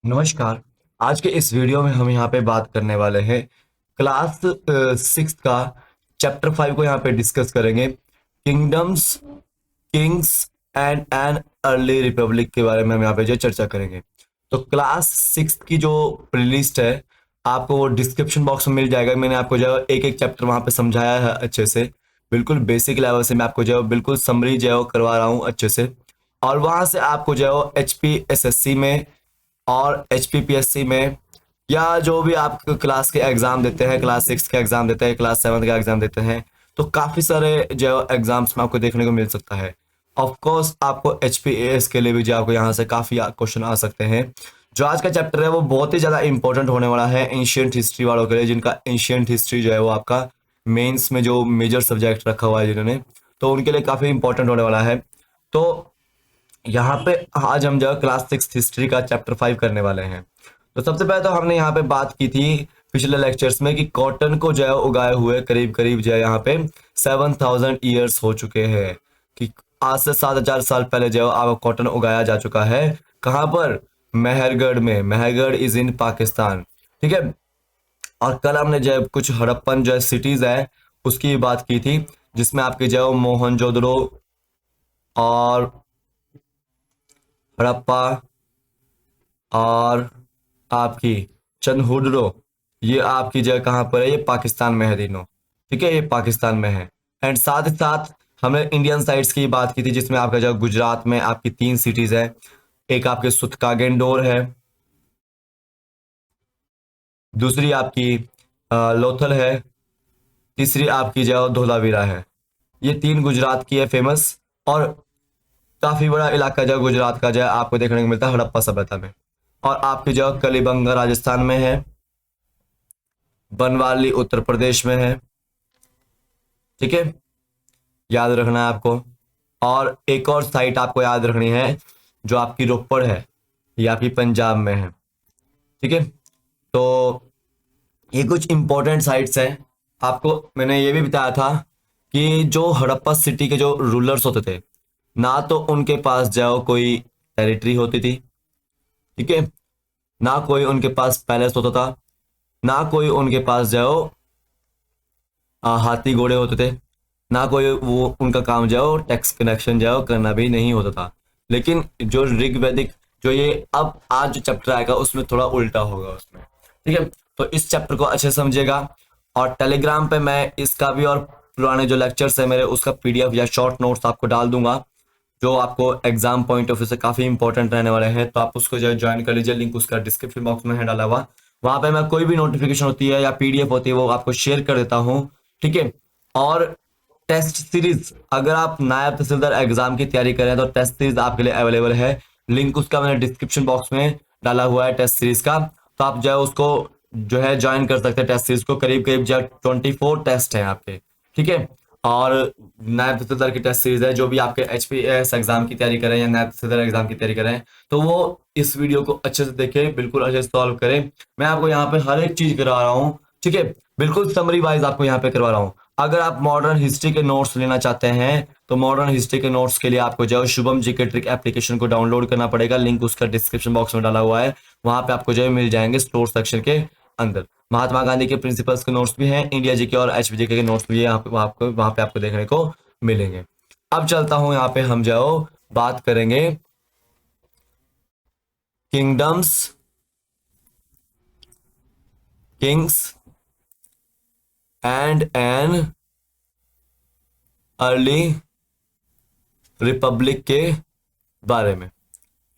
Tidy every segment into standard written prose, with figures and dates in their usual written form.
नमस्कार। आज के इस वीडियो में हम यहाँ पे बात करने वाले हैं क्लास सिक्स का चैप्टर 5 को यहाँ पे डिस्कस करेंगे। Kingdoms, Kings and an early Republic के बारे में हम यहाँ पे जो चर्चा करेंगे। तो क्लास सिक्स की जो प्लेलिस्ट है आपको वो डिस्क्रिप्शन बॉक्स में मिल जाएगा। मैंने आपको जो एक एक चैप्टर वहाँ पे समझाया है अच्छे से, बिल्कुल बेसिक लेवल से मैं आपको जो बिल्कुल समरी जो करवा रहा हूँ अच्छे से। और वहाँ से आपको जो HPSSC में और HPPSC में या जो भी आप क्लास के एग्जाम देते हैं, क्लास सिक्स का एग्जाम देते हैं, क्लास सेवन का एग्जाम देते हैं, तो काफी सारे जो एग्जाम्स में आपको देखने को मिल सकता है। ऑफ कोर्स आपको HPAS के लिए भी जो आपको यहाँ से काफी क्वेश्चन आ सकते हैं। जो आज का चैप्टर है वो बहुत ही ज्यादा इंपॉर्टेंट होने वाला है एंशियंट हिस्ट्री वालों के लिए, जिनका एंशियंट हिस्ट्री जो है वो आपका मेंस में जो मेजर सब्जेक्ट रखा हुआ है जिन्होंने, तो उनके लिए काफी इंपॉर्टेंट होने वाला है। तो यहाँ पे आज हम जो क्लास सिक्स हिस्ट्री का चैप्टर 5 करने वाले हैं। तो सबसे पहले तो हमने यहाँ पे बात की थी पिछले लेक्चर्स में कि कॉटन को जो है उगाए हुए करीब करीब जो है यहाँ पे 7,000 ईयर्स हो चुके हैं, कि आज से 7,000 साल पहले जो है कॉटन उगाया जा चुका है। कहाँ पर? मेहरगढ़ में। Mehrgarh is in Pakistan. ठीक है। और कल हमने जो है कुछ हड़प्पन जो है सिटीज है उसकी बात की थी, जिसमें आपके जो है मोहनजोदड़ो और हड़प्पा और आपकी चंदहुडरो, ये आपकी जगह कहाँ पर है? ये पाकिस्तान में है तीनों। ठीक है, ये पाकिस्तान में है। एंड साथ ही साथ हमने इंडियन साइड्स की बात की थी, जिसमें आपका जो गुजरात में आपकी 3 सिटीज है। एक आपके सुतकागेंडोर है, दूसरी आपकी लोथल है, तीसरी आपकी जो धोलावीरा है। ये 3 गुजरात की है फेमस। और काफी बड़ा इलाका जो गुजरात का जो है आपको देखने को मिलता है हड़प्पा सभ्यता में। और आपकी जो कलिबंगा राजस्थान में है, बनवाली उत्तर प्रदेश में है। ठीक है, याद रखना है आपको। और एक और साइट आपको याद रखनी है जो आपकी रोपड़ है, ये आपकी पंजाब में है। ठीक है। तो ये कुछ इंपॉर्टेंट साइट्स हैं। आपको मैंने ये भी बताया था कि जो हड़प्पा सिटी के जो रूलर्स होते थे, ना तो उनके पास जाओ कोई टेरिटरी होती थी, ठीक है, ना कोई उनके पास पैलेस होता था, ना कोई उनके पास जाओ हाथी घोड़े होते थे, ना कोई वो उनका काम जाओ टैक्स कनेक्शन जाओ करना भी नहीं होता था। लेकिन जो ऋग्वैदिक जो ये अब आज जो चैप्टर आएगा उसमें थोड़ा उल्टा होगा उसमें। ठीक है। तो इस चैप्टर को अच्छे से समझिएगा। और टेलीग्राम पे मैं इसका भी और पुराने जो लेक्चर्स है मेरे उसका PDF या शॉर्ट नोट्स आपको डाल दूंगा, जो आपको एग्जाम पॉइंट ऑफ व्यू से काफी इंपॉर्टेंट रहने वाले हैं। तो आप उसको जो है ज्वाइन कर लीजिए, लिंक उसका डिस्क्रिप्शन बॉक्स में है डाला हुआ। वहां पे मैं कोई भी नोटिफिकेशन होती है या PDF होती है वो आपको शेयर कर देता हूँ। ठीक है। और टेस्ट सीरीज, अगर आप नायब तहसीलदार एग्जाम की तैयारी करें तो टेस्ट सीरीज आपके लिए अवेलेबल है। लिंक उसका मैंने डिस्क्रिप्शन बॉक्स में डाला हुआ है टेस्ट सीरीज का। तो आप जो है उसको जो है ज्वाइन कर सकते हैं टेस्ट सीरीज को। करीब करीब जो 24 टेस्ट हैं आपके। ठीक है। और नायब तहसीलदार की टेस्ट सीरीज है, जो भी आपके HPS एग्जाम की तैयारी करें या नायब तहसीलदार एग्जाम की तैयारी करें तो वो इस वीडियो को अच्छे से देखें, बिल्कुल अच्छे से सॉल्व करें। मैं आपको यहाँ पे हर एक चीज करा रहा हूँ। ठीक है, बिल्कुल समरी वाइज आपको यहाँ पे करवा रहा हूँ। अगर आप मॉडर्न हिस्ट्री के नोट्स लेना चाहते हैं तो मॉडर्न हिस्ट्री के नोट्स के लिए आपको जो शुभम जीके ट्रिक एप्लीकेशन को डाउनलोड करना पड़ेगा। लिंक उसका डिस्क्रिप्शन बॉक्स में डाला हुआ है, वहां पे आपको जो है मिल जाएंगे स्टोर सेक्शन के अंदर। महात्मा गांधी के प्रिंसिपल्स के नोट्स भी हैं, इंडिया जीके और HPGK के नोट्स भी यहाँ पे वहां पे आपको देखने को मिलेंगे। अब चलता हूं, यहाँ पे हम जाओ बात करेंगे kingdoms, Kings and an early Republic के बारे में।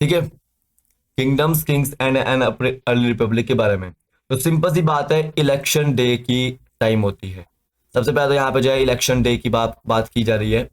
ठीक है, kingdoms, Kings and an early Republic के बारे में। तो सिंपल सी बात है, इलेक्शन डे की टाइम होती है। सबसे पहले तो यहाँ पे जो है इलेक्शन डे की बात की जा रही है।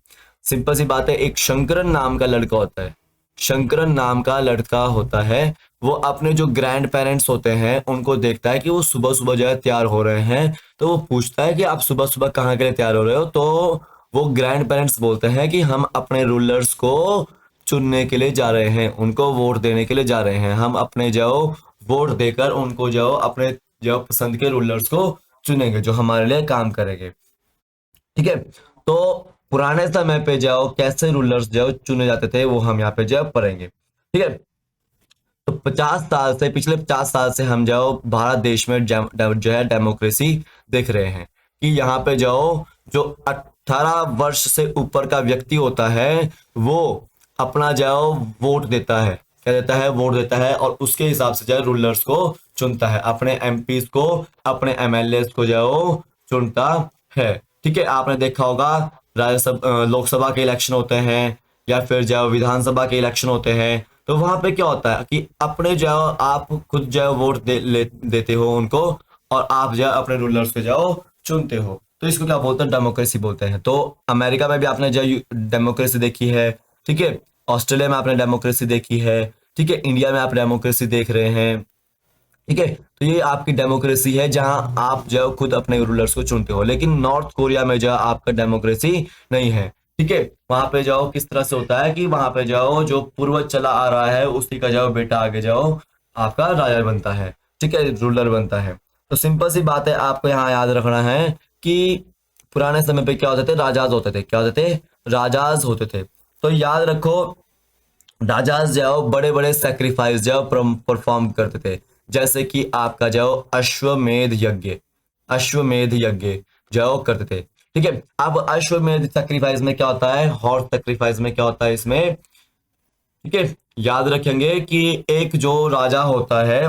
सिंपल सी बात है, एक शंकरन नाम का लड़का होता है। शंकरन नाम का लड़का होता है, वो अपने जो ग्रैंड पेरेंट्स होते हैं उनको देखता है कि वो सुबह सुबह जो है तैयार हो रहे हैं। तो वो पूछता है कि आप सुबह सुबह कहाँ के लिए तैयार हो रहे हो? तो वो ग्रैंड पेरेंट्स बोलते हैं कि हम अपने रूलर्स को चुनने के लिए जा रहे हैं, उनको वोट देने के लिए जा रहे हैं। हम अपने जो वोट देकर उनको जो अपने जो पसंद के रूलर्स को चुनेंगे जो हमारे लिए काम करेंगे। ठीक है। तो पुराने समय पे जाओ कैसे रूलर्स जो चुने जाते थे वो हम यहाँ पे जो पढ़ेंगे। ठीक है। तो 50 साल से, पिछले 50 साल से हम जाओ भारत देश में जो है डेमोक्रेसी देख रहे हैं कि यहाँ पे जाओ जो 18 वर्ष से ऊपर का व्यक्ति होता है वो अपना जाओ वोट देता है, क्या देता है, वोट देता है, और उसके हिसाब से जाओ रूलर्स को चुनता है, अपने एमपीज को, अपने एमएलए को जाओ चुनता है। ठीक है, आपने देखा होगा राज्यसभा लोकसभा के इलेक्शन होते हैं या फिर जाओ विधानसभा के इलेक्शन होते हैं, तो वहां पे क्या होता है कि अपने जाओ आप खुद जाओ वोट देते हो उनको, और आप जाओ अपने रूलर्स को जाओ चुनते हो। तो इसको क्या बोलते हैं, डेमोक्रेसी बोलते हैं। तो अमेरिका में भी आपने जो डेमोक्रेसी देखी है, ठीक है, ऑस्ट्रेलिया में आपने डेमोक्रेसी देखी है, ठीक है, इंडिया में आप डेमोक्रेसी देख रहे हैं, ठीक है। तो ये आपकी डेमोक्रेसी है जहां आप जो खुद अपने रूलर्स को चुनते हो। लेकिन नॉर्थ कोरिया में जो आपका डेमोक्रेसी नहीं है, ठीक है, वहां पे जाओ किस तरह से होता है कि वहां पे जाओ जो पूर्वज चला आ रहा है उसी का जाओ बेटा आगे जाओ आपका राजा बनता है, ठीक है, रूलर बनता है। तो सिंपल सी बात है, आपको यहाँ याद रखना है कि पुराने समय पे क्या होते थे, राजाज होते थे, क्या होते थे, राजाज होते थे। तो याद रखो राजाज जाओ बड़े बड़े सेक्रीफाइस जाओ परफॉर्म करते थे, जैसे कि आपका जाओ अश्वमेध यज्ञ, अश्वमेध यज्ञ जाओ करते थे। ठीक है, अब अश्वमेध सेक्रीफाइस में क्या होता है, हॉर्स सेक्रीफाइस में क्या होता है इसमें, ठीक है, याद रखेंगे कि एक जो राजा होता है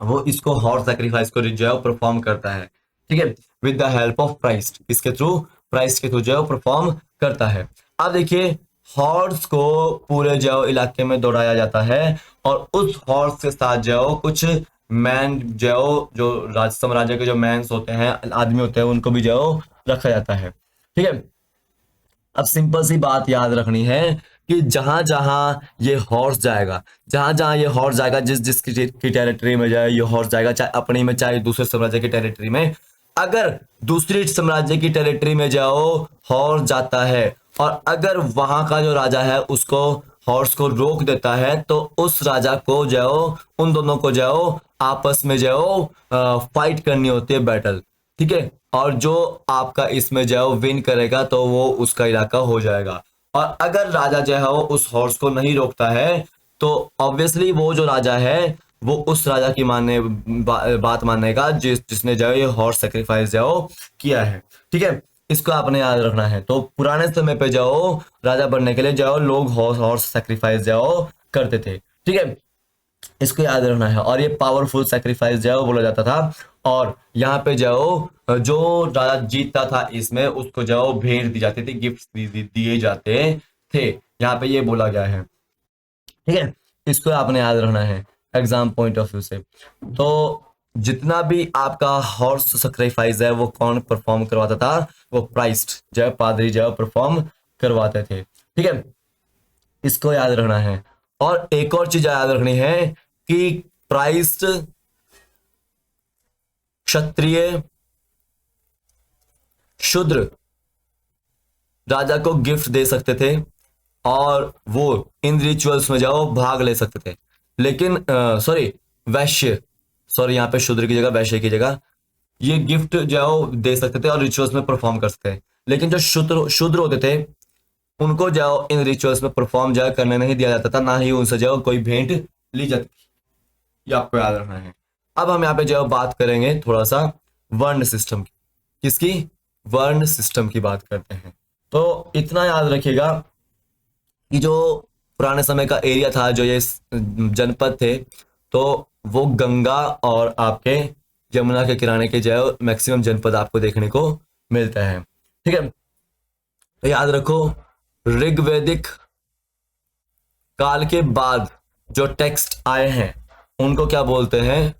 वो इसको हॉर्स सेक्रीफाइस को जो है परफॉर्म करता है, ठीक है, with the help of priest, इसके थ्रू, प्राइस्ट के थ्रू जो है परफॉर्म करता है। अब देखिए हॉर्स को पूरे जो इलाके में दौड़ाया जाता है और उस हॉर्स के साथ जो कुछ मैन जो राज साम्राज्य के जो मैंस होते हैं, आदमी होते हैं, उनको भी जो रखा जाता है। ठीक है, अब सिंपल सी बात याद रखनी है कि जहां जहां ये हॉर्स जाएगा, जहां जहां ये हॉर्स जाएगा, जिस जिस की टेरिटरी में जाए ये हॉर्स जाएगा, चाहे अपनी में चाहे दूसरे साम्राज्य की टेरिटरी में, अगर दूसरी साम्राज्य की टेरिटरी में जाओ हॉर्स जाता है और अगर वहां का जो राजा है उसको हॉर्स को रोक देता है, तो उस राजा को जाओ, उन दोनों को जाओ आपस में जाओ फाइट करनी होती है, बैटल। ठीक है, और जो आपका इसमें जो विन करेगा तो वो उसका इलाका हो जाएगा। और अगर राजा जो है वो उस हॉर्स को नहीं रोकता है तो ऑब्वियसली वो जो राजा है वो उस राजा की बात मानेगा जिसने जो ये हॉर्स सेक्रीफाइस जो किया है। ठीक है, इसको आपने याद रखना है। तो पुराने समय पे जाओ राजा बनने के लिए जाओ लोग हॉर्स सेक्रीफाइस जाओ करते थे। ठीक है, इसको याद रखना है। और ये पावरफुल सेक्रीफाइस जाओ बोला जाता था। और यहाँ पे जाओ जो राजा जीतता था इसमें उसको जाओ भेंट दी जाती थी, गिफ्ट दिए जाते थे, यहाँ पे ये बोला गया है। ठीक है, इसको आपने याद रखना है एग्जाम पॉइंट ऑफ व्यू से। तो जितना भी आपका हॉर्स सेक्रीफाइस है वो कौन परफॉर्म करवाता था, वो प्राइस्ट जो पादरी जो परफॉर्म करवाते थे। ठीक है, इसको याद रखना है। और एक और चीज याद रखनी है कि प्राइस्ट क्षत्रिय शूद्र राजा को गिफ्ट दे सकते थे और वो इन रिचुअल्स में जाओ भाग ले सकते थे। लेकिन सॉरी वैश्य, सॉरी यहाँ पे शूद्र की जगह वैश्य की जगह ये गिफ्ट जाओ दे सकते थे और रिचुअल्स में परफॉर्म कर सकते थे। लेकिन जो शूद्र होते थे उनको जाओ इन रिचुअल्स में परफॉर्म जाओ करने नहीं दिया जाता था, ना ही उनसे जाओ कोई भेंट ली जाती थी। ये आपको याद रखना है। अब हम यहाँ पे जो बात करेंगे थोड़ा सा वर्ण सिस्टम की, किसकी, वर्ण सिस्टम की बात करते हैं। तो इतना याद रखिएगा कि जो पुराने समय का एरिया था, जो ये जनपद थे, तो वो गंगा और आपके यमुना के किनारे के जो मैक्सिमम जनपद आपको देखने को मिलता है। ठीक है, तो याद रखो ऋग्वैदिक काल के बाद जो टेक्स्ट आए हैं उनको क्या बोलते हैं,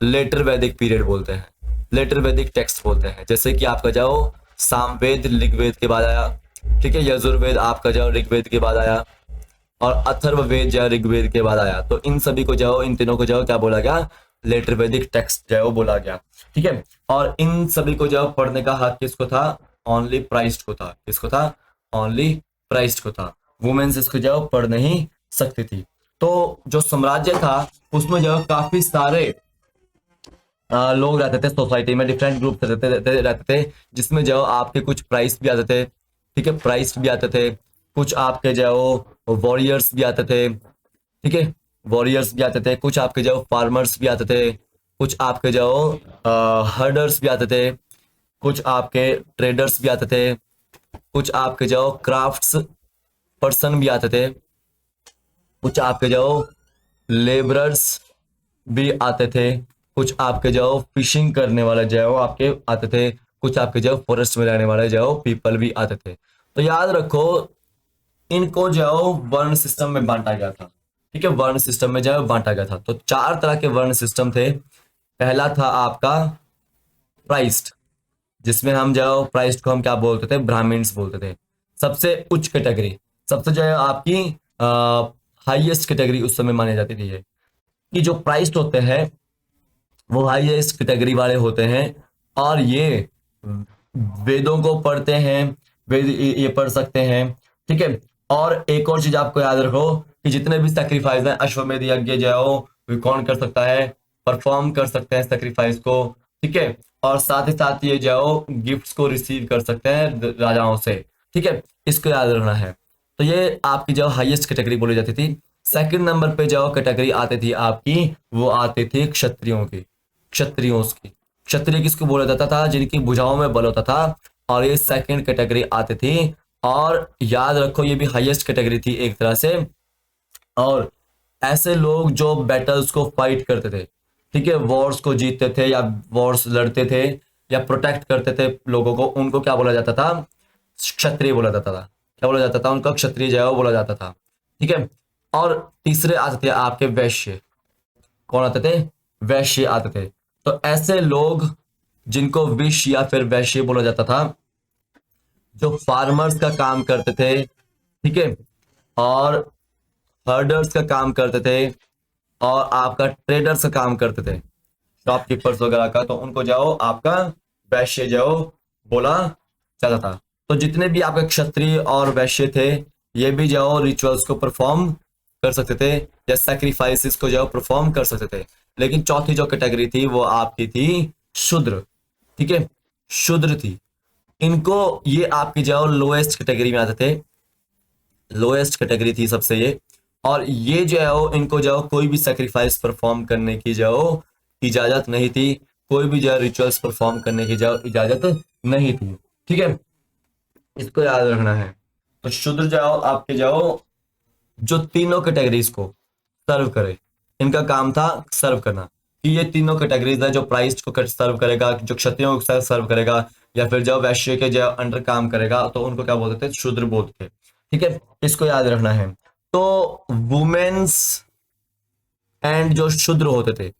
लेटर वैदिक पीरियड बोलते हैं, लेटर वैदिक टेक्स्ट बोलते हैं। जैसे कि आपका जाओ सामवेद ऋग्वेद के बाद आया, ठीक है, यजुर्वेद आपका जाओ ऋग्वेद के बाद आया और अथर्ववेद जो ऋग्वेद के बाद आया। तो इन सभी को जाओ, इन तीनों को जाओ क्या बोला गया, लेटर वैदिक टेक्स्ट जो बोला गया। ठीक है, और इन सभी को जाओ पढ़ने का हक किसको था, ओनली प्राइस्ट को था। किसको था, ओनली प्राइस्ट को था। वुमेन्स इसको जाओ पढ़ नहीं सकती थी। तो जो साम्राज्य था उसमें जो काफी सारे लोग रहते थे सोसाइटी में, डिफरेंट ग्रुप रहते थे जिसमें जो आपके कुछ प्राइस भी आते थे, ठीक है, प्राइस भी आते थे, कुछ आपके जो वॉरियर्स भी आते थे, ठीक है, वॉरियर्स भी आते थे, कुछ आपके जो फार्मर्स भी आते थे, कुछ आपके जो हर्डर्स भी आते थे, कुछ आपके ट्रेडर्स भी आते थे, कुछ आपके जो क्राफ्ट्स पर्सन भी आते थे, कुछ आपके जो लेबरर्स भी आते थे, कुछ आपके जो फिशिंग करने वाले जो है वो आपके आते थे, कुछ आपके जो फॉरेस्ट में रहने वाले जो पीपल भी आते थे। तो याद रखो इनको जो वर्ण सिस्टम में बांटा गया था। ठीक है, वर्ण सिस्टम में जो बांटा गया था। तो चार तरह के वर्ण सिस्टम थे। पहला था आपका प्राइस्ट, जिसमें हम जो प्राइस्ट को हम क्या बोलते थे, ब्राह्मण्स बोलते थे। सबसे उच्च कैटेगरी, सबसे जो है आपकी हाईएस्ट कैटेगरी उस समय मानी जाती थी ये, कि जो प्राइस्ट होते हैं वो हाईएस्ट कैटेगरी वाले होते हैं, और ये वेदों को पढ़ते हैं, वेद ये पढ़ सकते हैं। ठीक है, और एक और चीज आपको याद रखो कि जितने भी सैक्रिफाइस हैं, अश्वमेध यज्ञ जो है वो कौन कर सकता है, परफॉर्म कर सकते हैं सैक्रिफाइस को। ठीक है, और साथ ही साथ ये जो गिफ्ट्स को रिसीव कर सकते हैं राजाओं से। ठीक है, इसको याद रखना है। तो ये आपकी जो हाईएस्ट कैटेगरी बोली जाती थी। सेकंड नंबर पे जो कैटेगरी आती थी आपकी, वो आती थी क्षत्रियों की, क्षत्रियों की। क्षत्रिय किसको बोला जाता था, जिनकी भुजाओं में बल होता था, और ये सेकंड कैटेगरी आती थी। और याद रखो ये भी हाईएस्ट कैटेगरी थी एक तरह से। और ऐसे लोग जो बैटल्स को फाइट करते थे, ठीक है, वॉर्स को जीतते थे या वॉर्स लड़ते थे या प्रोटेक्ट करते थे लोगों को, उनको क्या बोला जाता था, क्षत्रिय बोला जाता था। क्या बोला जाता था उनका, क्षत्रिय जो है वो बोला जाता था। ठीक है, और तीसरे आते थे आपके वैश्य। कौन आते थे, वैश्य आते थे। तो ऐसे लोग जिनको विश या फिर वैश्य बोला जाता था, जो फार्मर्स का काम करते थे, ठीक है, और हर्डर्स का काम करते थे, और आपका ट्रेडर्स का काम करते थे, शॉपकीपर्स वगैरह का, तो उनको जाओ आपका वैश्य जाओ बोला जाता था। तो जितने भी आपके क्षत्रिय और वैश्य थे, ये भी जाओ रिचुअल्स को परफॉर्म कर सकते थे या सैक्रिफाइसेस को जाओ परफॉर्म कर सकते थे। लेकिन चौथी जो कैटेगरी थी वो आपकी थी शूद्र। ठीक है, शूद्र थी। इनको ये आपकी जाओ लोएस्ट कैटेगरी में आते थे, लोएस्ट कैटेगरी थी सबसे ये। और ये जो है वो इनको जो कोई भी सेक्रीफाइस परफॉर्म करने की जो इजाजत नहीं थी, कोई भी जो रिचुअल्स परफॉर्म करने की जो इजाजत नहीं थी। ठीक है, इसको याद रखना है। तो शूद्र जाओ आपके जाओ जो तीनों कैटेगरीज को सर्व करे, इनका काम था सर्व करना, कि ये तीनों कैटेगरीज है, जो प्राइस्ट को सर्व करेगा, जो क्षत्रियों को सर्व करेगा, या फिर जो वैश्य के जो अंडर काम करेगा, तो उनको क्या बोलते थे, शूद्र बोलते थे। ठीक है, इसको याद रखना है। तो वुमेन्स एंड जो शूद्र होते थे,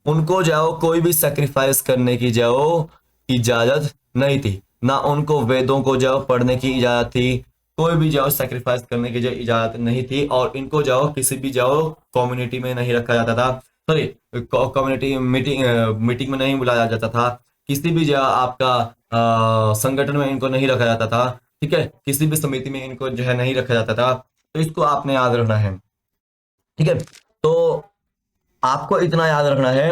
उनको जाओ कोई भी सेक्रीफाइस करने की जाओ इजाजत नहीं थी, ना उनको वेदों को जाओ पढ़ने की इजाजत थी, कोई भी जाओ सेक्रीफाइस करने की जो इजाजत नहीं थी। और इनको जाओ किसी भी जाओ कम्युनिटी में नहीं रखा जाता था, सॉरी कम्युनिटी मीटिंग में नहीं बुलाया जाता था, किसी भी जो आपका संगठन में इनको नहीं रखा जाता था। ठीक है, किसी भी समिति में इनको जो है नहीं रखा जाता था। तो इसको आपने याद रखना है। ठीक है, तो आपको इतना याद रखना है।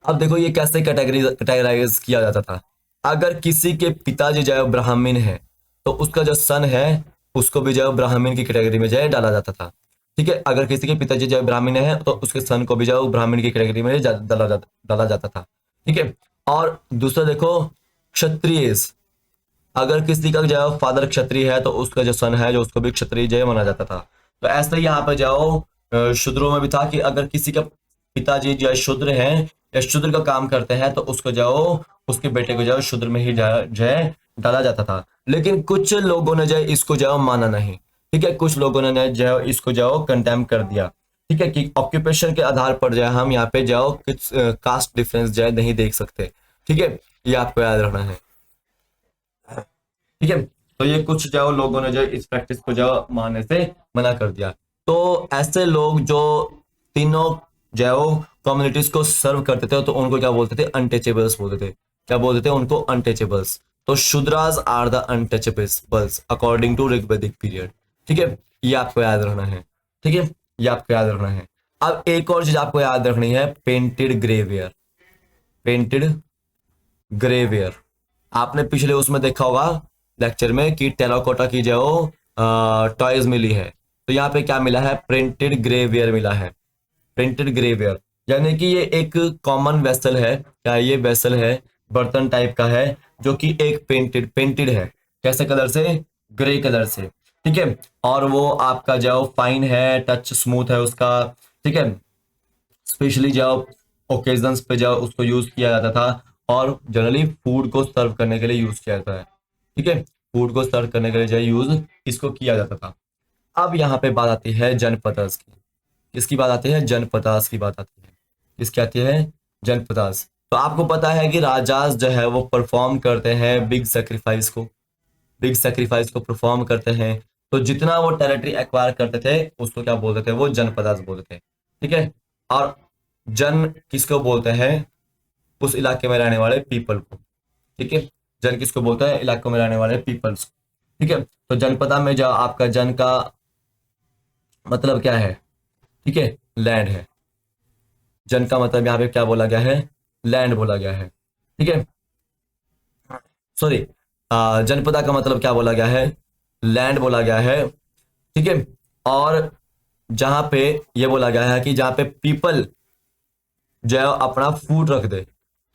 अब देखो ये कैसे कैटेगराइज किया जाता था। अगर किसी के पिताजी जो है ब्राह्मण है, तो उसका जो सन है उसको भी जो है ब्राह्मण की कैटेगरी में जो है डाला जाता था। ठीक है, अगर किसी के पिताजी जो है ब्राह्मण है, तो उसके सन को भी जो है ब्राह्मण की कैटेगरी में डाला जाता था। ठीक है, और दूसरा देखो क्षत्रिय, अगर किसी का जो फादर क्षत्रिय है, तो उसका जो सन है जो उसको भी क्षत्रिय जय माना जाता था। तो ऐसे ही यहाँ पे जाओ शूद्रों में भी था कि अगर किसी का पिताजी जो है शूद्र है या शूद्र का काम करते हैं, तो उसको जाओ उसके बेटे को जाओ शूद्र में ही जय डाला जाता था। लेकिन कुछ लोगों ने जो इसको जाओ माना नहीं। ठीक है, कुछ लोगों ने जो इसको जाओ कंडेम कर दिया। ठीक है, कि ऑक्यूपेशन के आधार पर जो हम यहाँ पे जाओ कुछ कास्ट डिफरेंस जो नहीं देख सकते। ठीक है, ये आपको याद रखना है। ठीक है, तो ये कुछ जो लोगों ने जो इस प्रैक्टिस को जो मानने से मना कर दिया। तो ऐसे लोग जो तीनों जो कम्युनिटीज को सर्व करते थे, तो उनको क्या बोलते थे, अनटचेबल्स बोलते थे। क्या बोलते थे उनको, अनटचेबल्स। तो Shudras are the untouchables according to Rigvedic period. ठीक है, ये आपको याद रखना है। ठीक है, ये आपको याद रखना है। अब एक और चीज आपको याद रखनी है, पेंटेड ग्रेवियर। पेंटेड ग्रेवियर आपने पिछले उसमें देखा होगा लेक्चर में कि टेराकोटा की जो टॉयज मिली है, तो यहाँ पे क्या मिला है, प्रिंटेड ग्रेवेयर मिला है, प्रिंटेड ग्रेवेयर, यानी कि ये एक कॉमन वेसल है, क्या ये वेसल है, बर्तन टाइप का है, जो कि एक पेंटेड पेंटेड है, कैसे कलर से, ग्रे कलर से, ठीक है। और वो आपका जो फाइन है, टच स्मूथ है उसका, ठीक है। स्पेशली जब ओकेजन्स पे जब उसको यूज किया जाता था, और जनरली फूड को सर्व करने के लिए यूज किया जाता है, ठीक है। फूड को सर्व करने के लिए जो यूज इसको किया जाता था। अब यहाँ पे बात आती है जनपदास की, किसकी बात आती है, जनपदास की बात आती है, किसकी आती है, जनपदास। तो आपको पता है कि राजास जो है वो परफॉर्म करते हैं बिग सेक्रीफाइस को, बिग सेक्रीफाइस को परफॉर्म करते हैं, तो जितना वो टेरिटरी एक्वायर करते थे उसको क्या बोलते थे, वो जनपदास बोलते थे, ठीक है। और जन किसको बोलते हैं, उस इलाके में रहने वाले पीपल को, ठीक है। जन किसको बोलते हैं, इलाकों में रहने वाले पीपल्स, ठीक है। तो जनपदा में जो आपका जन का मतलब क्या है, ठीक है, लैंड है। जन का मतलब यहाँ पे क्या बोला गया है, लैंड बोला गया है, ठीक है। सॉरी, जनपदा का मतलब क्या बोला गया है, लैंड बोला गया है, ठीक है। और जहां पे ये बोला गया है कि जहां पे पीपल जो है अपना फूड रख दे,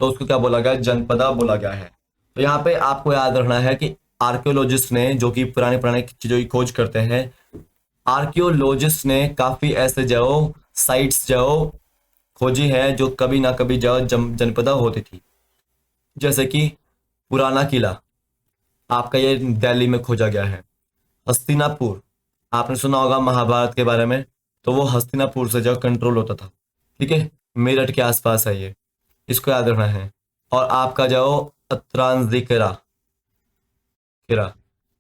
तो उसको क्या बोला गया है, जनपदा बोला गया है। तो यहाँ पे आपको याद रखना है कि आर्कियोलॉजिस्ट ने, जो कि पुराने पुराने चीजों की खोज करते हैं, आर्कियोलॉजिस्ट ने काफी ऐसे जो साइट्स जो खोजी है जो कभी ना कभी जो जनपदा होती थी, जैसे कि पुराना किला आपका ये दिल्ली में खोजा गया है। हस्तिनापुर, आपने सुना होगा महाभारत के बारे में, तो वो हस्तिनापुर से जो कंट्रोल होता था, ठीक है। मेरठ के आसपास है ये, इसको याद रखना है। और आपका जो अत्रांजिकरा किरा,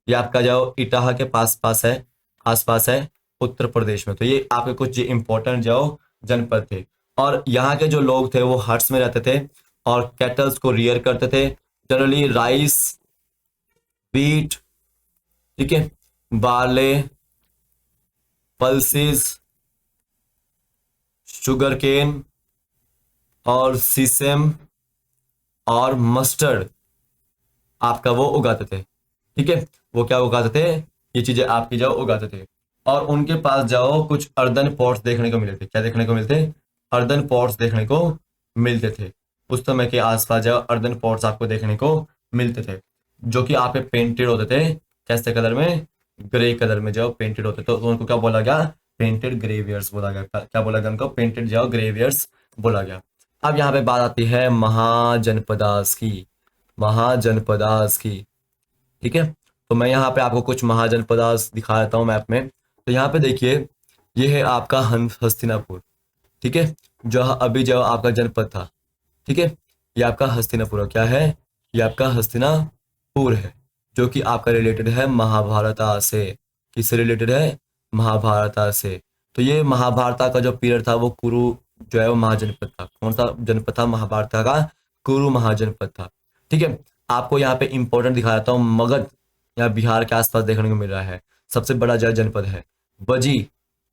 ये आपका जो इटाहा के पास पास है, आसपास है, उत्तर प्रदेश में। तो ये आपके कुछ इंपॉर्टेंट जो जनपद थे। और यहाँ के जो लोग थे वो हट्स में रहते थे और कैटल्स को रियर करते थे, जनरली राइस, बीट, ठीक है, बार्ले, पल्सेस, शुगर केन और सीसम और मस्टर्ड आपका वो उगाते थे, ठीक है। वो क्या उगाते थे, ये चीजें आपकी जाओ उगाते थे। और उनके पास जाओ कुछ अर्दन पॉट्स देखने को मिले थे, क्या देखने को मिलते, अर्दन पॉट्स देखने को मिलते थे। उस समय के आसपास जाओ अर्दन पॉट्स आपको देखने को मिलते थे, जो कि आपके पेंटेड होते थे, कैसे कलर में, ग्रे कलर में जाओ पेंटेड होते थे। तो उनको क्या बोला गया, पेंटेड ग्रेवियर्स बोला गया, क्या बोला गया उनको, पेंटेड जाओ ग्रेवियर्स बोला गया। अब यहाँ पे बात आती है महाजनपदास की, महाजनपदास की, ठीक है। तो मैं यहाँ पे आपको कुछ महाजनपदास दिखा देता हूँ मैप में। तो यहाँ पे देखिए, ये है आपका हस्तिनापुर, ठीक है, जो अभी जो आपका जनपद था, ठीक है। ये आपका हस्तिनापुर क्या है, ये आपका हस्तिनापुर है, जो कि आपका रिलेटेड है महाभारता से, किससे रिलेटेड है, महाभारता से। तो ये महाभारता का जो पीरियड था वो कुरु जो है वो महाजनपद था। कौन सा जनपद था, महाभारता का कुरु महाजनपद था, ठीक है। आपको यहाँ पे इंपॉर्टेंट दिखा देता हूँ, मगध यहाँ बिहार के आसपास देखने को मिल रहा है, सबसे बड़ा जो जनपद है। बजी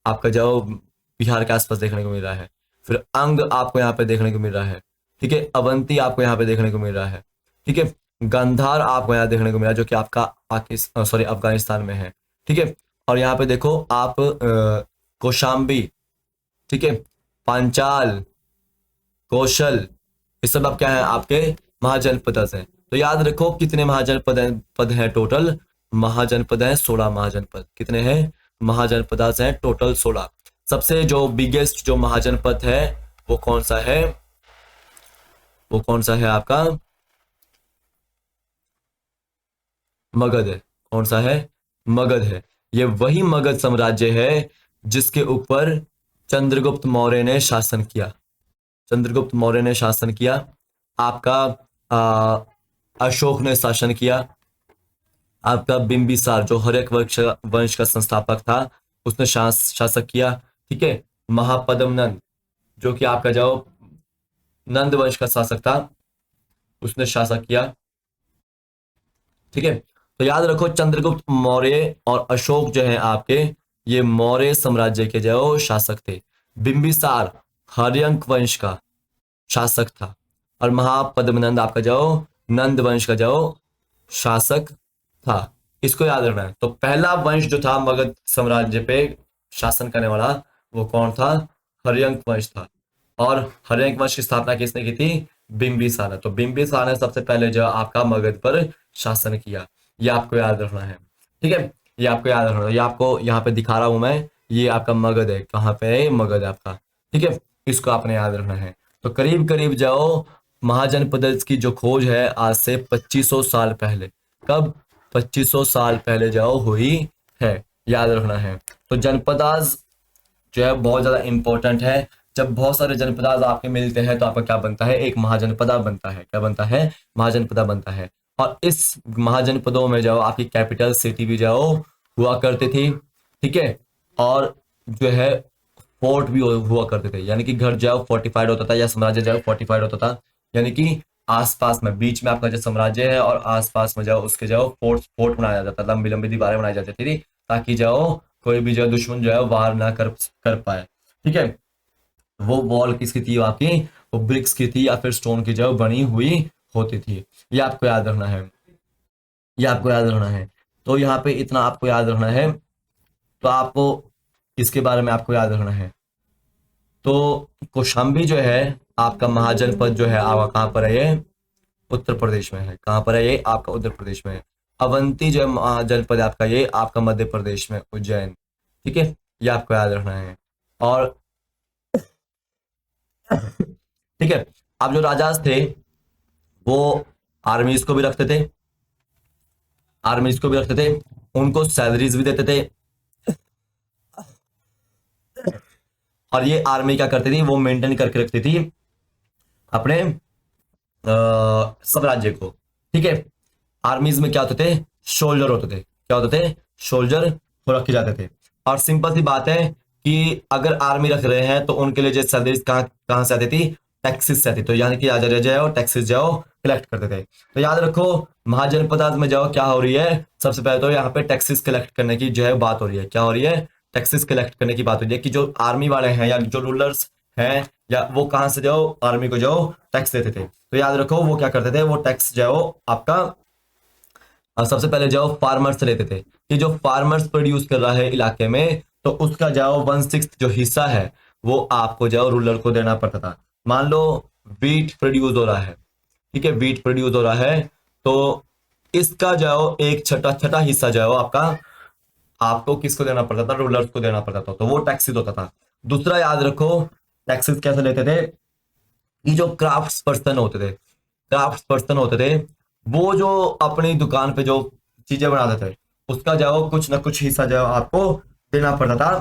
आपका जो बिहार के आसपास देखने को मिल रहा है। फिर अंग आपको यहाँ पे देखने को मिल रहा है, ठीक है। अवंती आपको यहाँ पे देखने को मिल रहा है, ठीक है। गंधार आपको यहाँ देखने को मिला, जो कि आपका सॉरी अफगानिस्तान में है, ठीक है। और यहाँ पे देखो आप कौशाम्बी, ठीक है, पांचाल, कौशल, ये सब आप क्या है, आपके महाजनपद हैं। तो याद रखो कितने महाजनपद पद हैं टोटल, महाजनपद हैं 16 महाजनपद, कितने हैं, महाजनपद हैं टोटल 16। सबसे जो बिगेस्ट जो महाजनपद है वो कौन सा है, वो कौन सा है आपका, मगध है। कौन सा है, मगध है। ये वही मगध साम्राज्य है जिसके ऊपर चंद्रगुप्त मौर्य ने शासन किया, चंद्रगुप्त मौर्य ने शासन किया, आपका अशोक ने शासन किया, आपका बिंबिसार जो हर्यक वंश का संस्थापक था उसने शासक किया, ठीक है। महापद्म नंद जो कि आपका जो नंद वंश का शासक था उसने शासक किया, ठीक है। तो याद रखो चंद्रगुप्त मौर्य और अशोक जो है आपके, ये मौर्य साम्राज्य के जो शासक थे। बिंबिसार हर्यक वंश का शासक था और महापद्मनंद आपका जो नंद वंश का जो शासक था। इसको याद रखना है। तो पहला वंश जो था मगध साम्राज्य पे शासन करने वाला वो कौन था? हर्यंक वंश था। और हर्यंक वंश की स्थापना किसने की थी? बिंबिसार ने। तो बिंबिसार ने सबसे पहले जो आपका मगध पर शासन किया, ये आपको याद रखना है। ठीक है, ये आपको याद रखना है। ये आपको यहाँ पे दिखा रहा हूं मैं, ये आपका मगध है। कहाँ पे है? मगध है आपका। ठीक है, इसको आपने याद रखना है। तो करीब करीब जाओ, महाजनपद की जो खोज है आज से 2500 साल पहले, कब? 2500 साल पहले जाओ हुई है, याद रखना है। तो जनपदाज जो है बहुत ज्यादा इंपॉर्टेंट है। जब बहुत सारे जनपदाज आपके मिलते हैं तो आपका क्या बनता है? एक महाजनपदा बनता है। क्या बनता है? महाजनपदा बनता है। और इस महाजनपदों में जाओ आपकी कैपिटल सिटी भी जाओ हुआ करती थी। ठीक है, और जो है फोर्ट भी हुआ करते थे, यानी कि घर जाओ फोर्टिफाइड होता था, या साम्राज्य जाओ फोर्टिफाइड होता था। यानी कि आसपास में, बीच में आपका जो साम्राज्य है और आसपास में जाओ उसके जाओ फोर्ट फोर्ट बनाया जाता था, लंबी लंबी दीवारें बनाई जाती थी, ताकि जाओ कोई भी जो दुश्मन जो है वार ना कर पाए। ठीक है, वो वॉल किसकी थी आपकी? वो ब्रिक्स की थी या फिर स्टोन की जो बनी हुई होती थी। ये आपको याद रखना है, ये आपको याद रखना है। तो यहाँ पे इतना आपको याद रखना है। तो आपको इसके बारे में आपको याद रखना है। तो कौशाम्बी जो है आपका महाजनपद जो है आपका कहाँ पर है? ये उत्तर प्रदेश में है। कहाँ पर है? ये आपका उत्तर प्रदेश में है। अवंती जो है महाजनपद है आपका, ये आपका मध्य प्रदेश में, उज्जैन। ठीक है, ये आपको याद रखना है। और ठीक है, अब जो राजाज थे वो आर्मीज को भी रखते थे, आर्मीज को भी रखते थे, उनको सैलरीज भी देते थे। और ये आर्मी क्या करती थी? वो मेंटेन करके रखती थी अपने साम्राज्य को। ठीक है, आर्मीज में क्या होते थे? सोल्जर होते थे। क्या होते थे? सोल्जर को रखे जाते थे। और सिंपल सी बात है कि अगर आर्मी रख रहे हैं तो उनके लिए जो सैलरीज कहाँ कहाँ से आती थी? टैक्सेस से आती। तो यानी कि राजा जाओ टैक्सेस जाओ कलेक्ट करते थे। तो याद रखो, महाजनपद में जाओ क्या हो रही है? सबसे पहले तो यहाँ पे टैक्सेस कलेक्ट करने की जो है बात हो रही है। क्या हो रही है? टैक्सेस कलेक्ट करने की बात हो रही है कि जो आर्मी वाले हैं या जो रूलर्स हैं, या वो कहाँ से जाओ आर्मी को जाओ टैक्स देते थे। तो याद रखो वो क्या करते थे? वो टैक्स जाओ आपका सबसे पहले जाओ फार्मर्स से लेते थे कि जो फार्मर्स प्रोड्यूस कर रहा है इलाके में, तो उसका जाओ 1/6 जो हिस्सा है वो आपको जाओ रूलर को देना पड़ता था। मान लो वीट प्रोड्यूस हो रहा है, ठीक है, वीट प्रोड्यूस हो रहा है, तो इसका जाओ एक छठा छठा हिस्सा जाओ आपका आपको किसको देना पड़ता था? रूलर्स को देना पड़ता था। तो वो टैक्सेस होता था। दूसरा याद रखो, टैक्सेस कैसे लेते थे? कि जो क्राफ्ट्स पर्सन होते थे, क्राफ्ट्स पर्सन होते थे, वो जो अपनी दुकान पे जो चीजें बनाते थे उसका जाओ कुछ ना कुछ हिस्सा जाओ आपको देना पड़ता था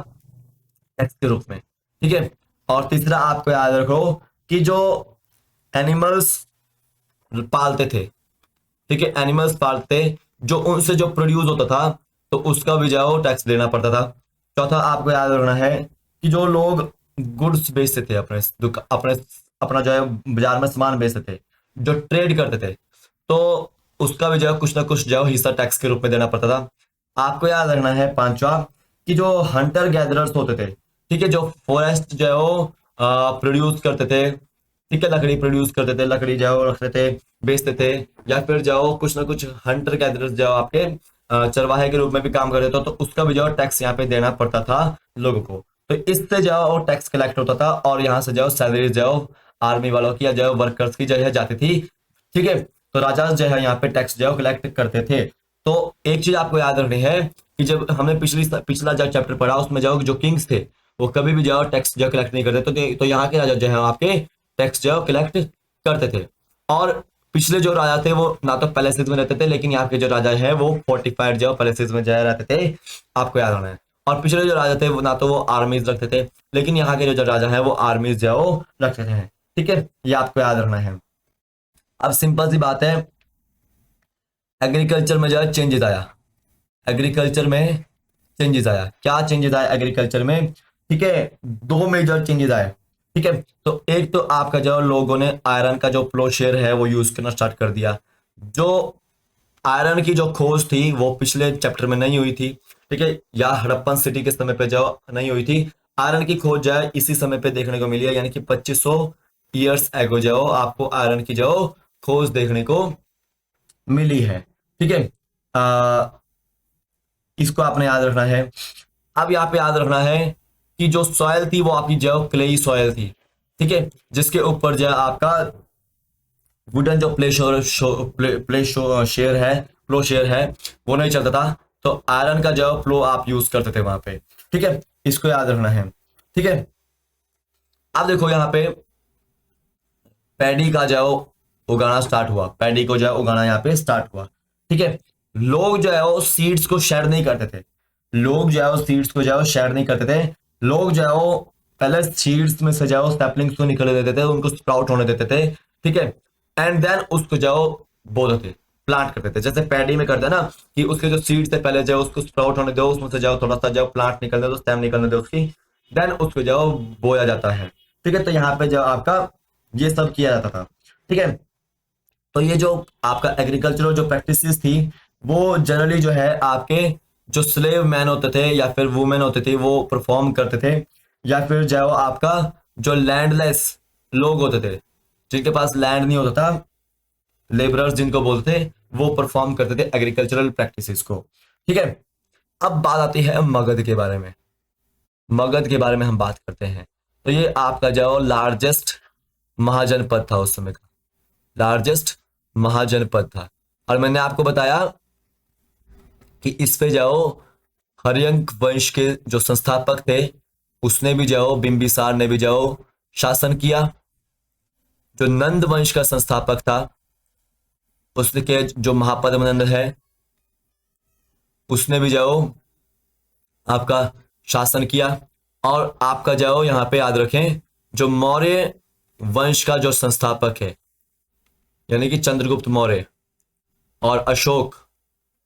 टैक्स के रूप में। ठीक है, और तीसरा आपको याद रखो कि जो एनिमल्स पालते थे, ठीक है, एनिमल्स पालते, जो उनसे जो प्रोड्यूस होता था तो उसका भी जाओ टैक्स देना पड़ता था। चौथा आपको याद रखना है कि जो लोग गुड्स बेचते थे, अपने अपना जो है बाजार में सामान बेचते थे, जो ट्रेड करते थे, तो उसका भी जो है कुछ ना कुछ जो हिस्सा टैक्स के रूप में देना पड़ता था। आपको याद रखना है पांचवा कि जो हंटर गैदरर्स होते थे, ठीक है, जो फॉरेस्ट जो है वो प्रोड्यूस करते थे, ठीक है, लकड़ी प्रोड्यूस करते थे, लकड़ी जाओ रखते थे, बेचते थे, या फिर जाओ कुछ ना कुछ हंटर गैदरर्स जाओ आपके चरवाहे के रूप में भी काम करते थे, तो उसका भी जाओ टैक्स यहाँ पे देना पड़ता था लोगों को। तो इससे जाओ टैक्स कलेक्ट होता था और यहाँ से जाओ सैलरी जाओ आर्मी वालों की या जाओ वर्कर्स की जो है जाती थी। ठीक है, तो राजा जो है यहाँ पे टैक्स जो कलेक्ट करते थे। तो एक चीज आपको याद रखनी है कि जब हमने पिछला जो चैप्टर पढ़ा उसमें जाओ जो किंग्स थे वो कभी भी जाओ टैक्स जो कलेक्ट नहीं करते, तो यहाँ के राजा जो है आपके टैक्स जो कलेक्ट करते थे। और पिछले जो राजा थे वो ना तो पैलेसेस में रहते थे, लेकिन यहाँ के जो राजा है वो फोर्टिफाइड जो पैलेसेस में जो रहते थे, आपको याद होना है। और पिछले जो राजा थे वो ना तो वो आर्मीज रखते थे, लेकिन यहाँ के जो राजा है वो आर्मीज जो रखते थे। ठीक है, ये आपको याद रखना है। अब सिंपल सी बात है, एग्रीकल्चर में जो है चेंजेस आया, एग्रीकल्चर में चेंजेस आया। क्या चेंजेस आया एग्रीकल्चर में? ठीक है, दो मेजर चेंजेस आए। ठीक है, तो एक तो आपका जो लोगों ने आयरन का जो प्लोशेयर है वो यूज करना स्टार्ट कर दिया। जो आयरन की जो खोज थी वो पिछले चैप्टर में नहीं हुई थी, ठीक है, या हड़प्पन सिटी के समय पे जो नहीं हुई थी। आयरन की खोज जो है इसी समय पे देखने को मिली है, यानी कि 2500 ईयर्स एगो जो आपको आयरन की जो खोज देखने को मिली है। ठीक है, इसको आपने याद रखना है। अब यहाँ पे याद रखना है कि जो सॉयल थी वो आपकी जो क्लेई सॉयल थी, ठीक है, जिसके ऊपर जो है आपका वुडन जो प्ले शेयर है, फ्लो शेयर है, वो नहीं चलता था। तो आयरन का जो फ्लो आप यूज करते थे वहां पे, ठीक है, इसको याद रखना है, ठीक है। अब देखो यहाँ पे पैडी का जो उगाना स्टार्ट हुआ, पैडी को जो है उगाना यहाँ पे स्टार्ट हुआ, ठीक है। लोग जो है वो सीड्स को शेयर नहीं करते थे, लोग जो है वो सीड्स को जो है वो शेयर नहीं करते थे। लोग जो है वो पहले सीड्स में से जो है वो सैपलिंग्स को निकलने देते थे, उनको स्प्राउट होने देते थे, ठीक है, एंड देन उसको जो है वो बोते थे, प्लांट करते थे। जैसे पैडी में करते हैं ना कि उसके जो सीड्स थे पहले जो उसको स्प्राउट होने दो, उसमें से जाओ थोड़ा सा जाओ प्लांट निकलने दो, स्टेम निकलने दो उसकी, देन उसको जो बोया जाता है, ठीक है। तो यहाँ पे जो आपका ये सब किया जाता था, ठीक है। तो ये जो आपका एग्रीकल्चरल जो प्रैक्टिसेस थी वो जनरली जो है आपके जो स्लेव मैन होते थे या फिर वुमेन होते थे वो परफॉर्म करते थे, या फिर जो आपका जो लैंडलेस लोग होते थे जिनके पास लैंड नहीं होता था, लेबरर्स जिनको बोलते थे, वो परफॉर्म करते थे एग्रीकल्चरल प्रैक्टिसेस को, ठीक है। अब बात आती है मगध के बारे में, मगध के बारे में हम बात करते हैं। तो ये आपका जो लार्जेस्ट महाजनपद था उस समय का, लार्जेस्ट महाजनपद था। और मैंने आपको बताया कि इस पे जाओ हर्यंक वंश के जो संस्थापक थे उसने भी जाओ, बिंबिसार ने भी जाओ शासन किया। जो नंद वंश का संस्थापक था उसके जो महापद्मनंद है उसने भी जाओ आपका शासन किया। और आपका जाओ यहाँ पे याद रखें जो मौर्य वंश का जो संस्थापक है यानी कि चंद्रगुप्त मौर्य और अशोक,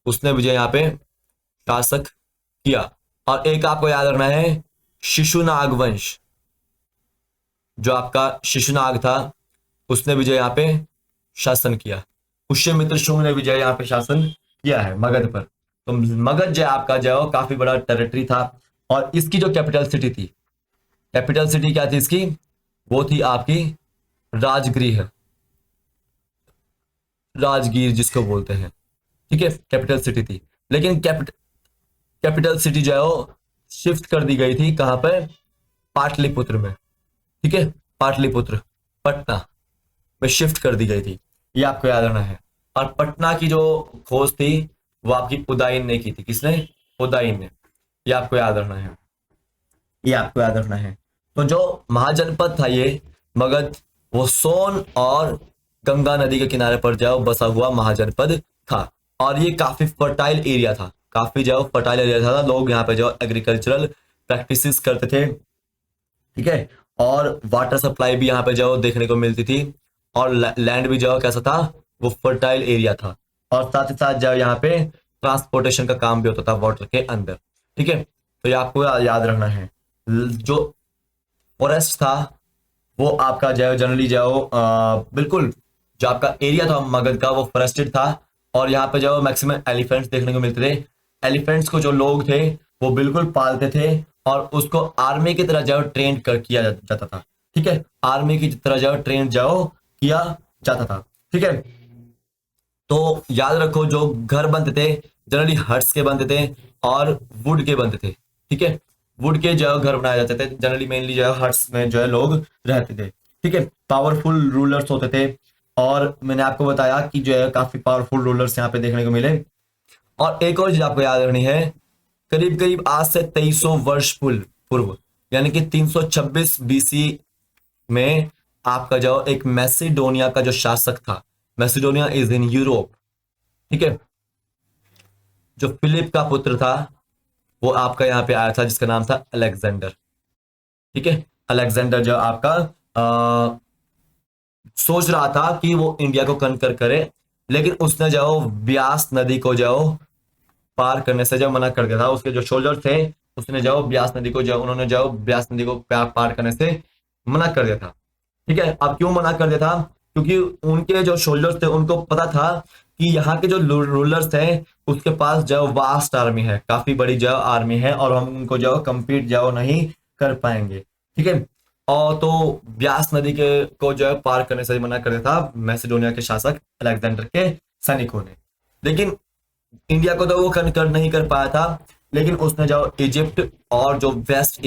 उसने भी यहाँ पे शासक किया। और एक आपको याद रखना है शिशुनाग वंश, जो आपका शिशुनाग था उसने भी यहाँ पे शासन किया। पुष्यमित्र शुंग ने भी यहाँ पे शासन किया है मगध पर। तो मगध जो आपका जो काफी बड़ा टेरिटरी था और इसकी जो कैपिटल सिटी थी, कैपिटल सिटी क्या थी इसकी, वो थी आपकी राजगृह, राजगीर जिसको बोलते हैं, ठीक है, कैपिटल सिटी थी। लेकिन कैपिटल सिटी जो है वो शिफ्ट कर दी गई थी कहां पे, पाटलिपुत्र में, ठीक है, पाटलिपुत्र पटना में शिफ्ट कर दी गई थी, ये आपको याद रखना है। और पटना की जो खोज थी वो आपकी उदयन ने की थी, किसने, उदयन ने, ये आपको याद रखना है, ये आपको याद रखना है। तो जो महाजनपद था ये मगध, वो सोन और गंगा नदी के किनारे पर जाओ बसा हुआ महाजनपद था। और ये काफी फर्टाइल एरिया था, काफी जो फर्टाइल एरिया था, लोग यहाँ पे जो एग्रीकल्चरल प्रैक्टिसेस करते थे, ठीक है। और वाटर सप्लाई भी यहाँ पे जो देखने को मिलती थी और लैंड भी जो कैसा था, वो फर्टाइल एरिया था। और साथ ही साथ जो यहाँ पे ट्रांसपोर्टेशन का काम भी होता था वाटर के अंदर, ठीक है। तो ये आपको याद रखना है। जो फॉरेस्ट था वो आपका जो जनरली जो बिल्कुल जो आपका एरिया था मगध का वो फॉरेस्टेड था। और यहाँ पे जो मैक्सिमम एलिफेंट्स देखने को मिलते थे। एलिफेंट्स को जो लोग थे वो बिल्कुल पालते थे और उसको आर्मी की तरह जो ट्रेन कर किया जाता था, ठीक है, आर्मी की तरह जो ट्रेन जो किया जाता था, ठीक है। तो याद रखो जो घर बनते थे जनरली हट्स के बनते थे और वुड के बनते थे, ठीक है, वुड के जो घर बनाए जाते थे जनरली, मेनली जो है हट्स में जो है लोग रहते थे, ठीक है। पावरफुल रूलर्स होते थे और मैंने आपको बताया कि जो है काफी पावरफुल रूलर्स यहाँ पे देखने को मिले। और एक और चीज आपको याद रखनी है, करीब करीब आज से 2300 वर्ष पूर्व यानी कि 326 बीसी में आपका जो एक मैसिडोनिया का जो शासक था, मैसिडोनिया इज इन यूरोप, ठीक है, जो फिलिप का पुत्र था वो आपका यहाँ पे आया था जिसका नाम था अलेक्जेंडर, ठीक है। अलेक्जेंडर जो आपका सोच रहा था कि वो इंडिया को कनकर करे, लेकिन उसने जो ब्यास नदी को जो पार करने से जो मना कर दिया था। उसके जो सोल्जर थे उसने जो ब्यास नदी को जो उन्होंने जो ब्यास नदी को पार करने से मना कर दिया था, ठीक है। अब क्यों मना कर दिया था, क्योंकि उनके जो सोल्जर्स थे उनको पता था कि यहाँ के जो रूलर्स थे उसके पास जो वास्ट आर्मी है, काफी बड़ी जो आर्मी है और हम उनको जो कम्पीट जो नहीं कर पाएंगे, ठीक है। और तो ब्यास नदी के को जो है पार करने से मना कर दिया था मैसिडोनिया के शासक अलेक्जेंडर के सैनिकों ने। लेकिन इंडिया को तो वो कर नहीं कर पाया था। लेकिन उसने जो इजिप्ट और जो वेस्ट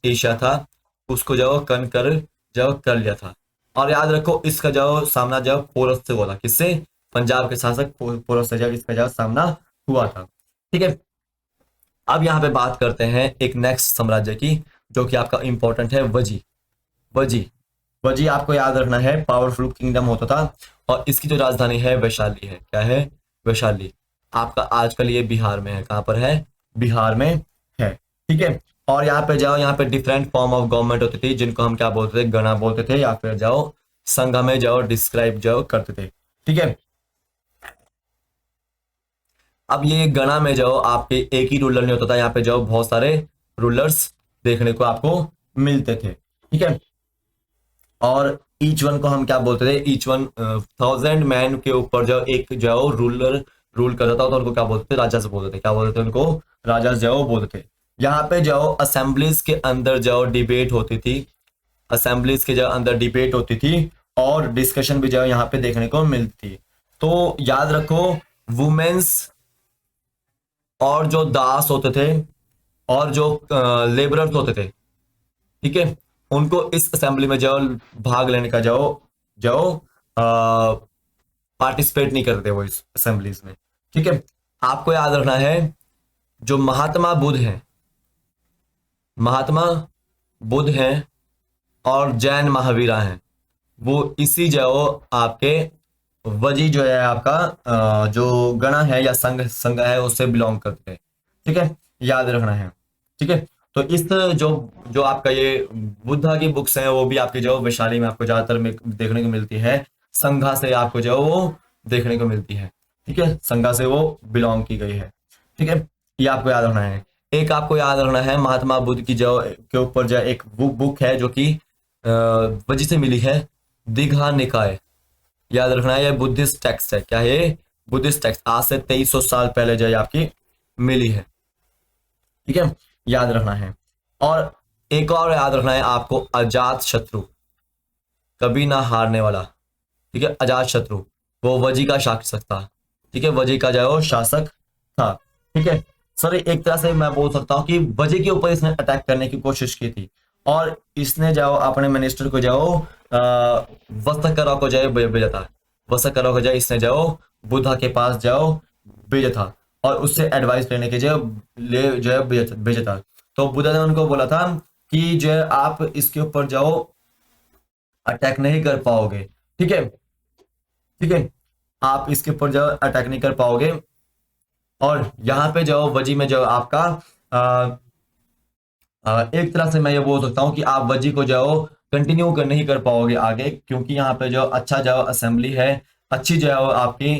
एशिया था उसको जो कनकर जो कर लिया था। और याद रखो इसका जो सामना जो पोरस से हुआ था, किससे? पंजाब के शासक पोरस से जब इसका जो सामना हुआ था। ठीक है, अब यहाँ पे बात करते हैं एक नेक्स्ट साम्राज्य की, जो कि आपका इंपॉर्टेंट है, वजी। वजी वजी आपको याद रखना है, पावरफुल किंगडम होता था, और इसकी जो राजधानी है वैशाली है। क्या है? वैशाली। आपका आजकल ये बिहार में है। कहाँ पर है? बिहार में है। ठीक है, और यहाँ पे जाओ, यहाँ पे डिफरेंट फॉर्म ऑफ गवर्नमेंट होती थी, जिनको हम क्या बोलते थे? गणा बोलते थे, या फिर जाओ संघ में जाओ डिस्क्राइब जाओ करते थे। ठीक है, अब ये गणा में जाओ आपके एक ही रूलर नहीं होता था, यहाँ पे जाओ बहुत सारे रूलर्स देखने को आपको मिलते थे। ठीक है, और ईच वन को हम क्या बोलते थे? ईच वन 1000 मैन के ऊपर जो एक जो रूलर रूल करता था तो उनको क्या बोलते थे? राजा से बोलते थे। क्या बोलते थे उनको? राजा जो बोलते थे। यहाँ पे जाओ असेंबलीज के अंदर जाओ डिबेट होती थी, असेंबलीज के जो अंदर डिबेट होती थी, और डिस्कशन भी जाओ यहाँ पे देखने को मिलती थी। तो याद रखो, वुमेन्स और जो दास होते थे और जो लेबरर्स होते थे, ठीक है, उनको इस असेंबली में जाओ भाग लेने का जाओ जाओ पार्टिसिपेट नहीं करते वो इस असेंबलीज में। ठीक है, आपको याद रखना है, जो महात्मा बुद्ध हैं, महात्मा बुद्ध हैं और जैन महावीरा हैं, वो इसी जाओ आपके वजी जो है आपका जो गणा है या संघ संघ है उससे बिलोंग करते हैं। ठीक है, याद रखना है। ठीक है, तो इस जो जो आपका ये बुद्धा की बुक्स हैं वो भी आपके जो वैशाली में आपको ज्यादातर में देखने को मिलती है, संघा से आपको जो वो देखने को मिलती है। ठीक है, संघा से वो बिलोंग की गई है। ठीक है, ये आपको याद रखना है। एक आपको याद रखना है, महात्मा बुद्ध की जो के ऊपर जो एक बुक है जो कि वजी से मिली है, दीघा निकाय। याद रखना है, ये बुद्धिस्ट टेक्स्ट है। क्या है? Buddhist text. आज से 2300 साल पहले जो है आपकी मिली है। ठीक है, याद रखना है। और एक और याद रखना है आपको, अजात शत्रु, कभी ना हारने वाला। ठीक है, अजात शत्रु वो वजी का शासक था। ठीक है, वजी का जो शासक था। ठीक है, सॉरी, एक तरह से मैं बोल सकता हूं कि वजी के ऊपर इसने अटैक करने की कोशिश की थी, और इसने जाओ अपने मिनिस्टर को जाओ वस्त्रकरा को जाओ भेजा था। वस्त्रकरा को जाओ इसने जाओ बुद्धा के पास जाओ भेजा था, और उससे एडवाइस लेने के जो जो है भेजा था। तो बुद्धा ने उनको बोला था कि जो है आप इसके ऊपर जाओ अटैक नहीं कर पाओगे। ठीक है, ठीक है, आप इसके ऊपर जाओ अटैक नहीं कर पाओगे, और यहाँ पे जाओ वजी में जाओ आपका एक तरह से मैं ये बोल सकता हूँ कि आप वजी को जाओ कंटिन्यू कर नहीं कर पाओगे आगे, क्योंकि यहाँ पे जो अच्छा जाओ असेंबली है, अच्छी जो आपकी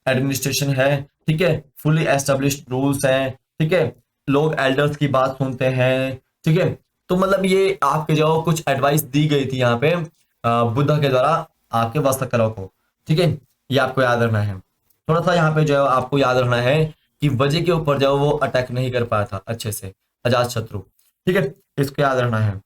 एडमिनिस्ट्रेशन है। ठीक है, फुली एस्टेब्लिश्ड रूल्स हैं। ठीक है, लोग एल्डर्स की बात सुनते हैं। ठीक है, तो मतलब ये आपके जो कुछ एडवाइस दी गई थी यहाँ पे बुद्धा के द्वारा आपके वस्त्रकरों को। ठीक है, ये आपको याद रखना है। थोड़ा सा यहाँ पे जो आपको याद रखना है कि वजी के ऊपर जो वो अटैक नहीं कर पाया था अच्छे से, अजात शत्रु। ठीक है, इसको याद रखना है।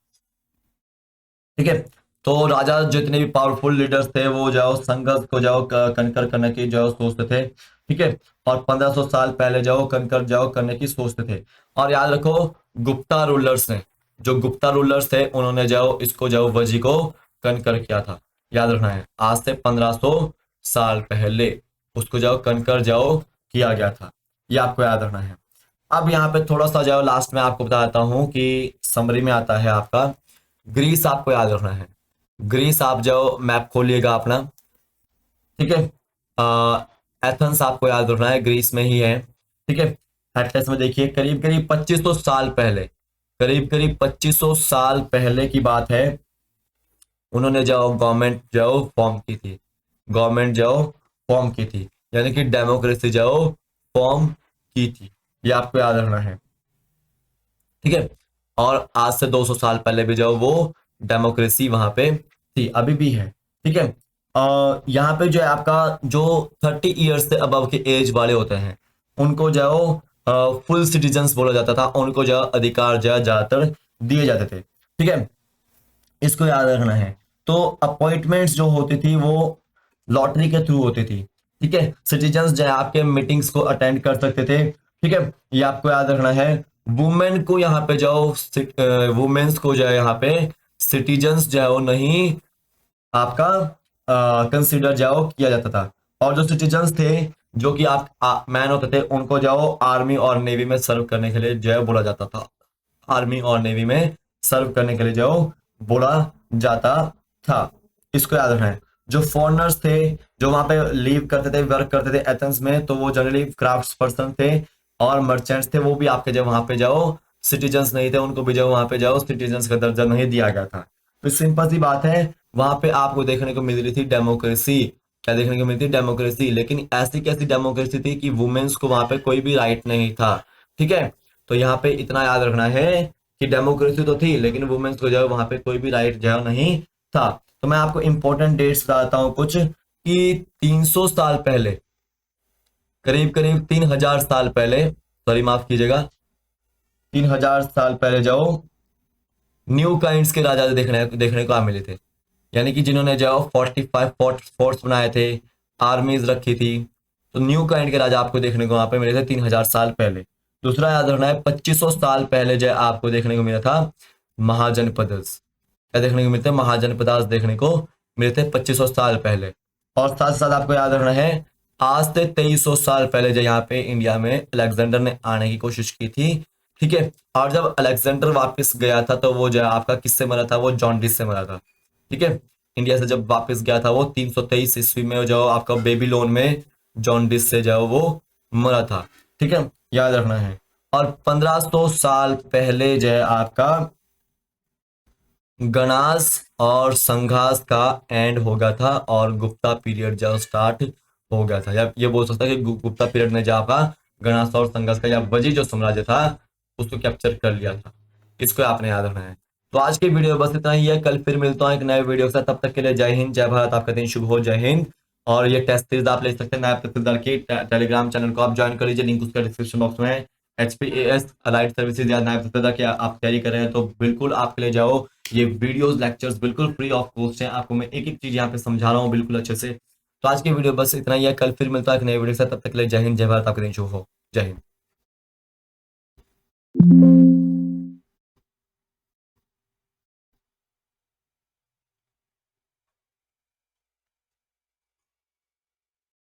ठीक है, तो राजा जितने भी पावरफुल लीडर्स थे वो जाओ संघर्ष को जाओ कनकर करने की जो सोचते थे। ठीक है, और 1500 साल पहले जाओ कनकर जाओ करने की सोचते थे। और याद रखो, गुप्ता रूलर्स ने, जो गुप्ता रूलर्स थे उन्होंने जाओ इसको जाओ वजी को कनकर किया था। याद रखना है, आज से 1500 साल पहले उसको जाओ कनकर जाओ किया गया था। ये आपको याद रखना है। अब यहाँ पे थोड़ा सा जाओ लास्ट में आपको बता देता हूँ कि समरी में आता है आपका ग्रीस। आपको याद रखना है, ग्रीस आप जाओ मैप खोलिएगा अपना। ठीक है, एथेंस आपको याद रखना है, ग्रीस में ही है। ठीक है, एथेंस में देखिए करीब करीब 2500 साल पहले, करीब करीब 2500 साल पहले की बात है, उन्होंने जाओ गवर्नमेंट जाओ फॉर्म की थी, गवर्नमेंट जाओ फॉर्म की थी, यानी कि डेमोक्रेसी जाओ फॉर्म की थी। ये आपको याद रखना है। ठीक है, और आज से 200 साल पहले भी जो वो डेमोक्रेसी वहां पे थी, अभी भी है। ठीक है, यहाँ पे जो है आपका जो 30 ईयर्स से अबव के एज वाले होते हैं उनको जो फुल सिटीजन्स बोला जाता था, उनको जो अधिकार जो ज्यादातर दिए जाते थे। ठीक है, इसको याद रखना है। तो अपॉइंटमेंट्स जो होती थी वो लॉटरी के थ्रू होती थी। ठीक है, सिटीजन्स जो है आपके मीटिंग्स को अटेंड कर सकते थे, ठीक है, ये आपको याद रखना है। वुमेन को यहाँ पे जाओ, वुमेन्स को जो है यहाँ पे सिटीजन्स जो है वो नहीं आपका कंसिडर जाओ किया जाता था। और जो सिटीजन्स थे, जो कि आप मैन होते थे, उनको जाओ आर्मी और नेवी में सर्व करने के लिए जो है बोला जाता था। आर्मी और नेवी में सर्व करने के लिए जो बोला जाता था। इसको याद रखना है। जो फॉरनर्स थे, जो वहां पे लीव करते थे, वर्क करते थे एथेंस में, तो वो जनरली क्राफ्ट्स पर्सन थे और मर्चेंट्स थे। वो भी आपके जब वहां पे जाओ सिटीजन्स नहीं थे, उनको भी जब वहां पे जाओ सिटीजन्स का दर्जा नहीं दिया गया था। तो सिंपल सी बात है, वहां पे आपको देखने को मिल रही थी डेमोक्रेसी। क्या देखने को मिलती? डेमोक्रेसी। लेकिन ऐसी कैसी डेमोक्रेसी थी कि वुमेन्स को वहां पे कोई भी राइट नहीं था। ठीक है, तो यहाँ पे इतना याद रखना है कि डेमोक्रेसी तो थी लेकिन वुमेन्स को जो है वहां पे कोई भी राइट जो है नहीं था। तो मैं आपको इंपॉर्टेंट डेट्स बताता हूँ कुछ, कि 300 साल पहले, करीब करीब 3000 साल पहले, सॉरी माफ कीजिएगा, 3000 साल पहले जाओ न्यू काइंड्स के राजा देखने को मिले थे। यानी कि जिन्होंने जो 45 फोर्ट्स बनाए थे, आर्मीज रखी थी। तो न्यू काइंड के राजा आपको देखने को वहां पे मिले थे 3000 साल पहले। दूसरा याद रखना है, 2500 साल पहले जो आपको देखने को मिला था महाजनपदस। क्या देखने को मिलते हैं? महाजनपदास देखने को मिले थे 2500 साल पहले। और साथ साथ आपको याद रखना है, आज से 2300 साल पहले जो यहाँ पे इंडिया में अलेक्जेंडर ने आने की कोशिश की थी। ठीक है, और जब अलेक्जेंडर वापस गया था तो वो जो है आपका किससे मरा था? वो जॉन्डिस से मरा था। ठीक है, इंडिया से जब वापस गया था वो 323 ईस्वी में, जो आपका बेबीलोन में जॉन्डिस से जो वो मरा था। ठीक है, याद रखना है। और 1500 साल पहले जो है आपका गणास और संघास का एंड हो गया था और गुप्ता पीरियड जो स्टार्ट हो गया था। या ये बोल सकता है कि गुप्ता पीरियड ने जो आपका गणास और संघास का या वजी जो साम्राज्य था उसको कैप्चर कर लिया था। इसको आपने याद रखना है। तो आज की वीडियो बस इतना ही है। कल फिर मिलता हूँ एक नए वीडियो के साथ। तब तक के लिए जय हिंद, जय भारत। आपका दिन शुभ हो। जय हिंद। और ये टेस्ट सीरीज आप ले सकते हैं नायब तहसीलदार की टेलीग्राम चैनल को आप ज्वाइन कर लीजिए, लिंक उसका डिस्क्रिप्शन बॉक्स में है। HPAS अलाइड सर्विसेज या नायब तहसीलदार की आप तैयारी कर रहे हैं तो बिल्कुल आपके लिए जाओ। ये वीडियोस लेक्चर्स बिल्कुल फ्री ऑफ कॉस्ट है। आपको मैं एक एक चीज यहाँ पे समझा रहा हूँ बिल्कुल अच्छे से। तो आज की वीडियो बस इतना ही है। कल फिर मिलता है एक नए वीडियो के साथ। तब तक के लिए जय हिंद, जय भारत। आपका दिन शुभ हो। जय हिंद।